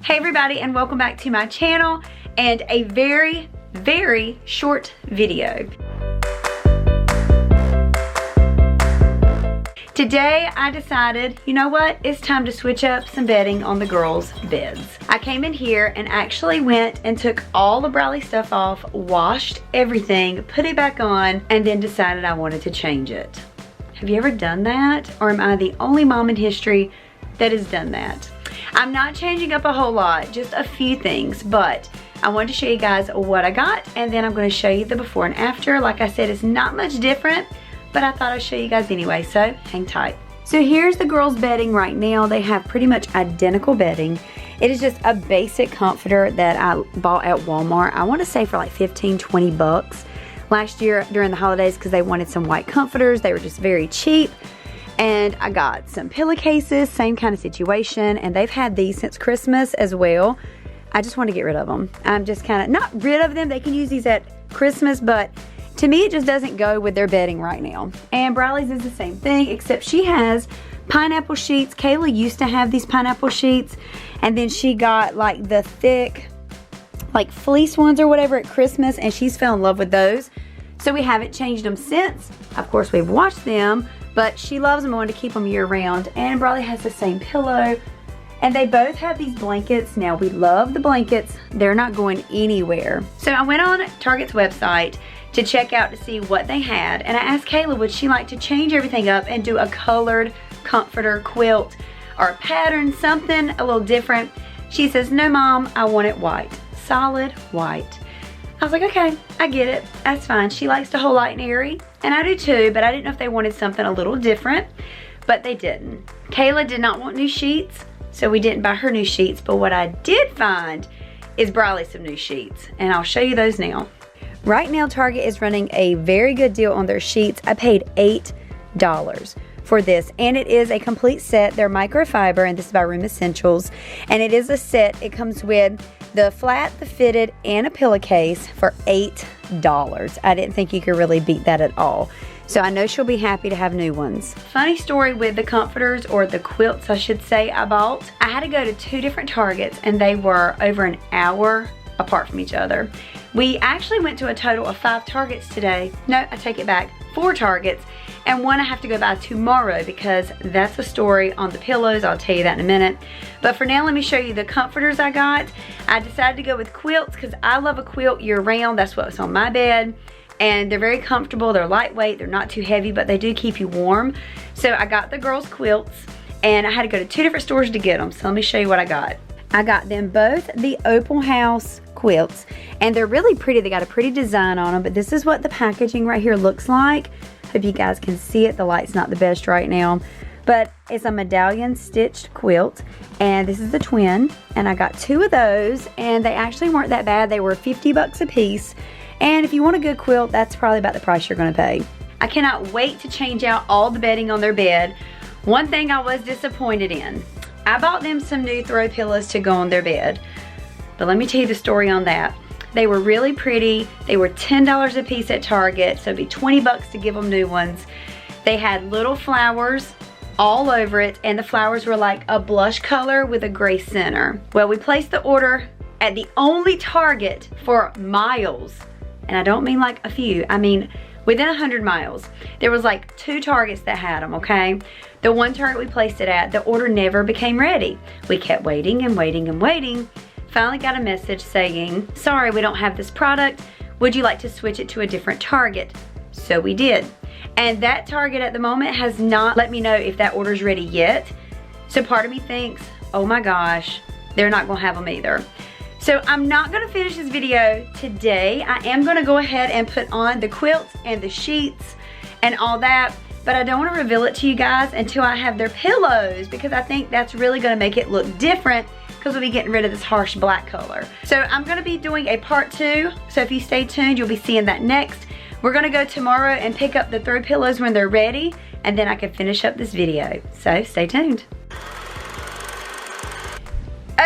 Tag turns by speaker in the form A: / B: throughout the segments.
A: Hey everybody, and welcome back to my channel and a very, very short video. Today I decided, you know what, it's time to switch up some bedding on the girls' beds. I came in here and actually went and took all the Briley's stuff off, washed everything, put it back on, and then decided I wanted to change it. Have you ever done that? Or am I the only mom in history that has done that? I'm not changing up a whole lot, just a few things, but I wanted to show you guys what I got, and then I'm going to show you the before and after. Like I said, it's not much different, but I thought I'd show you guys anyway, so hang tight. So here's the girls' bedding right now. They have pretty much identical bedding. It is just a basic comforter that I bought at Walmart. I want to say for like 15, 20 bucks last year during the holidays because they wanted some white comforters. They were just very cheap. And I got some pillowcases, same kind of situation, and they've had these since Christmas as well. I just want to get rid of them. I'm just kind of, not rid of them, they can use these at Christmas, but to me it just doesn't go with their bedding right now. And Briley's is the same thing, except she has pineapple sheets. Kayla used to have these pineapple sheets, and then she got like the thick, like fleece ones or whatever at Christmas, and she's fell in love with those. So we haven't changed them since. Of course, we've washed them, but she loves them and wanted to keep them year round. And Briley has the same pillow. And they both have these blankets. Now, we love the blankets. They're not going anywhere. So I went on Target's website to check out to see what they had. And I asked Kayla, would she like to change everything up and do a colored comforter, quilt, or a pattern, something a little different. She says, no, Mom, I want it white. Solid white. I was like, okay, I get it. That's fine. She likes to hold light and airy, and I do too, but I didn't know if they wanted something a little different, but they didn't. Kayla did not want new sheets, so we didn't buy her new sheets, but what I did find is Briley some new sheets, and I'll show you those now. Right now, Target is running a very good deal on their sheets. I paid $8 for this, and it is a complete set. They're microfiber, and this is by Room Essentials, and it is a set. It comes with the flat, the fitted, and a pillowcase for $8. I didn't think you could really beat that at all. So I know she'll be happy to have new ones. Funny story with the comforters, or the quilts I should say, I bought. I had to go to 2 different Targets, and they were over an hour apart from each other. We actually went to a total of 5 Targets today. No, I take it back, 4 Targets. And one I have to go by tomorrow because that's a story on the pillows. I'll tell you that in a minute. But for now, let me show you the comforters I got. I decided to go with quilts because I love a quilt year round. That's what's on my bed. And they're very comfortable. They're lightweight. They're not too heavy, but they do keep you warm. So I got the girls' quilts, and I had to go to 2 different stores to get them. So let me show you what I got. I got them both the Opal House quilts, and they're really pretty. They got a pretty design on them, but this is what the packaging right here looks like. Hope you guys can see it. The light's not the best right now, but it's a medallion stitched quilt, and this is the twin, and I got 2 of those, and they actually weren't that bad. They were 50 bucks a piece, and if you want a good quilt, that's probably about the price you're going to pay. I cannot wait to change out all the bedding on their bed. One thing I was disappointed in, I bought them some new throw pillows to go on their bed, but let me tell you the story on that. They were really pretty. They were $10 a piece at Target, so it'd be 20 bucks to give them new ones. They had little flowers all over it, and the flowers were like a blush color with a gray center. Well, we placed the order at the only Target for miles, and I don't mean like a few, I mean within 100 miles. There was like 2 Targets that had them, okay? The one Target we placed it at, the order never became ready. We kept waiting and waiting and waiting. Finally got a message saying, sorry, we don't have this product. Would you like to switch it to a different Target? So we did. And that Target at the moment has not let me know if that order's ready yet. So part of me thinks, oh my gosh, they're not gonna have them either. So I'm not gonna finish this video today. I am gonna go ahead and put on the quilts and the sheets and all that, but I don't wanna reveal it to you guys until I have their pillows, because I think that's really gonna make it look different, because we'll be getting rid of this harsh black color. So I'm gonna be doing a part 2, so if you stay tuned, you'll be seeing that next. We're gonna go tomorrow and pick up the throw pillows when they're ready, and then I can finish up this video. So stay tuned.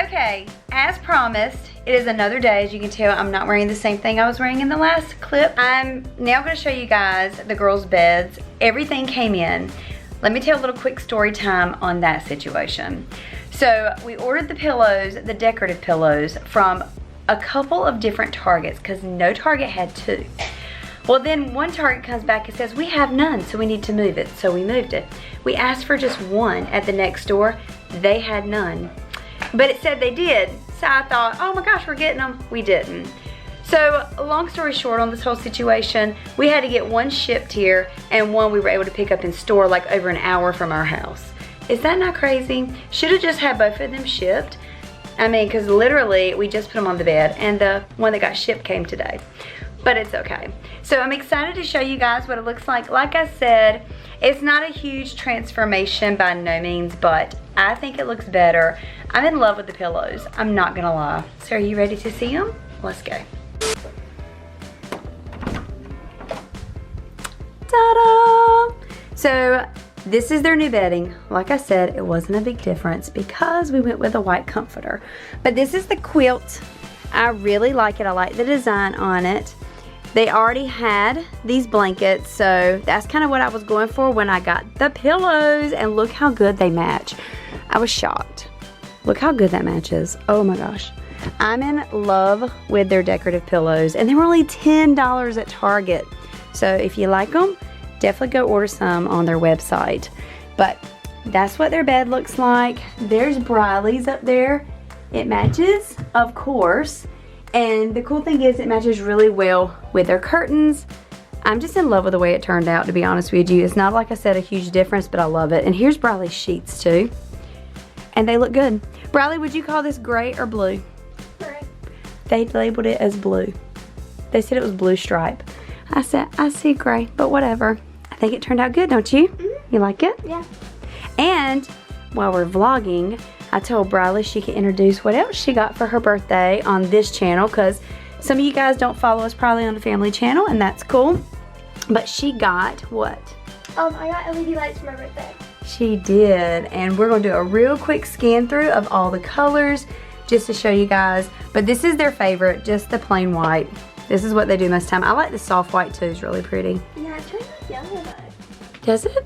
A: Okay, as promised, it is another day. As you can tell, I'm not wearing the same thing I was wearing in the last clip. I'm now gonna show you guys the girls' beds. Everything came in. Let me tell a little quick story time on that situation. So we ordered the pillows, the decorative pillows, from a couple of different Targets because no Target had 2. Well, then one Target comes back and says, we have none, so we need to move it. So we moved it. We asked for just 1 at the next store. They had none. But it said they did. So I thought, oh my gosh, we're getting them. We didn't. So long story short on this whole situation, we had to get 1 shipped here and 1 we were able to pick up in store like over an hour from our house. Is that not crazy? Should have just had both of them shipped. I mean, because literally we just put them on the bed and the one that got shipped came today. But it's okay. So I'm excited to show you guys what it looks like. Like I said, it's not a huge transformation by no means, but I think it looks better. I'm in love with the pillows. I'm not gonna lie. So are you ready to see them? Let's go. Ta-da! So this is their new bedding. Like I said, it wasn't a big difference because we went with a white comforter. But this is the quilt. I really like it. I like the design on it. They already had these blankets, so that's kind of what I was going for when I got the pillows, and look how good they match. I was shocked. Look how good that matches. Oh my gosh. I'm in love with their decorative pillows, and they were only $10 at Target. So if you like them, definitely go order some on their website. But that's what their bed looks like. There's Briley's up there. It matches, of course. And the cool thing is it matches really well with their curtains. I'm just in love with the way it turned out, to be honest with you. It's not, like I said, a huge difference, but I love it. And here's Briley's sheets too. And they look good. Briley, would you call this gray or blue?
B: Gray.
A: They labeled it as blue. They said it was blue stripe. I said, I see gray, but whatever. I think it turned out good, don't you?
B: Mm-hmm.
A: You like it?
B: Yeah.
A: And while we're vlogging, I told Briley she could introduce what else she got for her birthday on this channel, because some of you guys don't follow us probably on the family channel, and that's cool. But she got what?
B: I got LED lights for my birthday.
A: She did, and we're going to do a real quick scan through of all the colors just to show you guys. But this is their favorite, just the plain white. This is what they do most of the time. I like the soft white too, it's really pretty.
B: Yeah, it turns out yellow though.
A: Does it?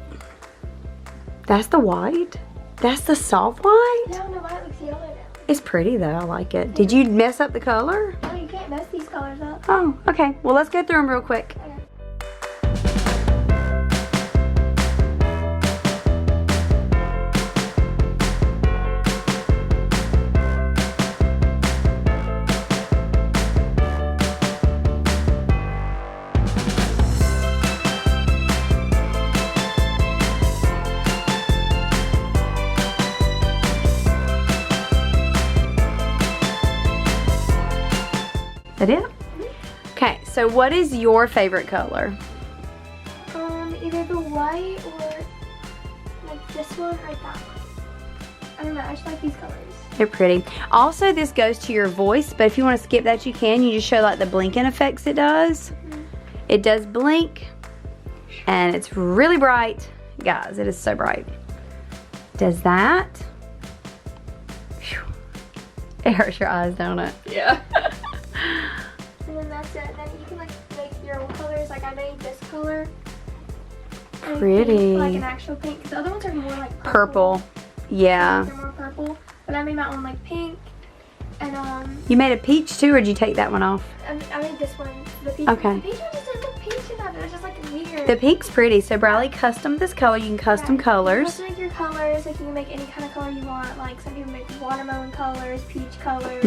A: That's the white? That's the soft white?
B: I don't know why it looks yellow now.
A: It's pretty though, I like it. Did you mess up the color?
B: No, you can't mess these colors up.
A: Oh, okay. Well, let's go through them real quick.
B: Okay.
A: That it? Okay, so what is your favorite color?
B: Either the white or like this one or that one. I don't know, I just like these colors.
A: They're pretty. Also, this goes to your voice, but if you want to skip that, you can. You just show like the blinking effects it does. It does blink, and it's really bright. Guys, it is so bright. Does that. Whew. It hurts your eyes, don't it?
B: Yeah. And then that's it. Then you can like make your own colors. Like I made this color. And
A: Pretty.
B: pink, like an actual pink. The other ones are more like
A: Purple. Yeah.
B: They're more purple. But I made my own like pink. And
A: You made a peach too, or did you take that one off?
B: I made this one. The peach.
A: Okay.
B: The peach one just didn't look peach enough. It was just like weird.
A: The pink's pretty, so Briley custom this color. You can custom colors.
B: You can make your colors. Like you can make any kind of color you want. Like some people make watermelon colors, peach colors,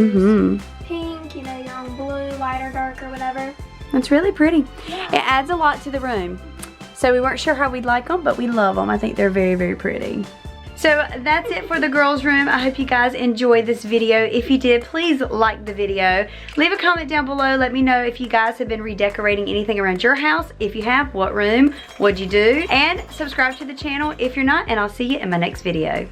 B: pink. You know, your own blue, lighter, darker, whatever.
A: It's really pretty.
B: Yeah.
A: It adds a lot to the room. So we weren't sure how we'd like them, but we love them. I think they're very, very pretty. So that's it for the girls' room. I hope you guys enjoyed this video. If you did, please like the video. Leave a comment down below. Let me know if you guys have been redecorating anything around your house. If you have, what room? What'd you do? And subscribe to the channel if you're not, and I'll see you in my next video.